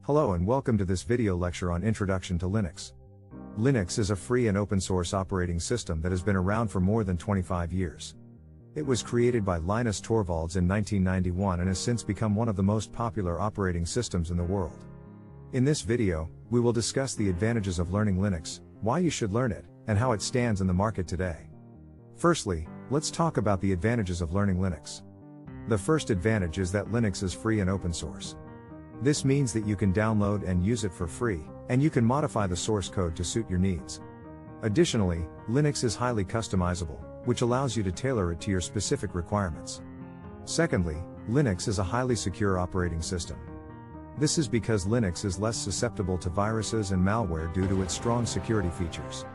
Hello and welcome to this video lecture on Introduction to Linux. Linux is a free and open source operating system that has been around for more than 25 years. It was created by Linus Torvalds in 1991 and has since become one of the most popular operating systems in the world. In this video, we will discuss the advantages of learning Linux, why you should learn it, and how it stands in the market today. Firstly, let's talk about the advantages of learning Linux. The first advantage is that Linux is free and open source. This means that you can download and use it for free, and you can modify the source code to suit your needs. Additionally, Linux is highly customizable, which allows you to tailor it to your specific requirements. Secondly, Linux is a highly secure operating system. This is because Linux is less susceptible to viruses and malware due to its strong security features.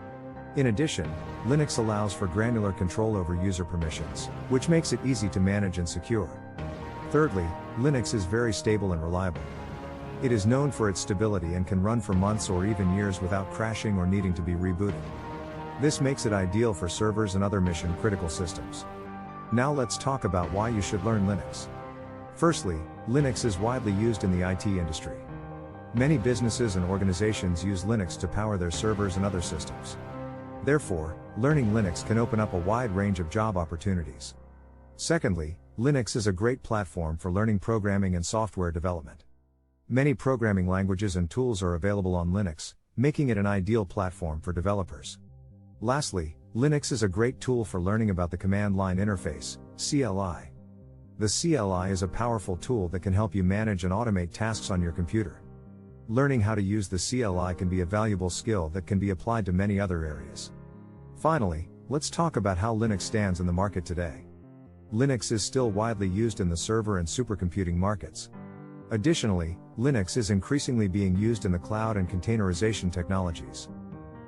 In addition, Linux allows for granular control over user permissions, which makes it easy to manage and secure. Thirdly, Linux is very stable and reliable. It is known for its stability and can run for months or even years without crashing or needing to be rebooted. This makes it ideal for servers and other mission-critical systems. Now let's talk about why you should learn Linux. Firstly, Linux is widely used in the IT industry. Many businesses and organizations use Linux to power their servers and other systems. Therefore, learning Linux can open up a wide range of job opportunities. Secondly, Linux is a great platform for learning programming and software development. Many programming languages and tools are available on Linux, making it an ideal platform for developers. Lastly, Linux is a great tool for learning about the command line interface, CLI. The CLI is a powerful tool that can help you manage and automate tasks on your computer. Learning how to use the CLI can be a valuable skill that can be applied to many other areas. Finally, let's talk about how Linux stands in the market today. Linux is still widely used in the server and supercomputing markets. Additionally, Linux is increasingly being used in the cloud and containerization technologies.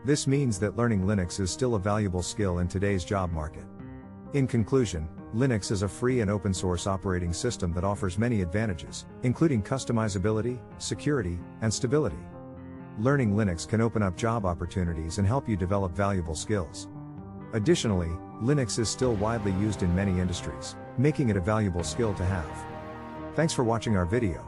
This means that learning Linux is still a valuable skill in today's job market. In conclusion, Linux is a free and open source operating system that offers many advantages, including customizability, security, and stability. Learning Linux can open up job opportunities and help you develop valuable skills. Additionally, Linux is still widely used in many industries, making it a valuable skill to have. Thanks for watching our video.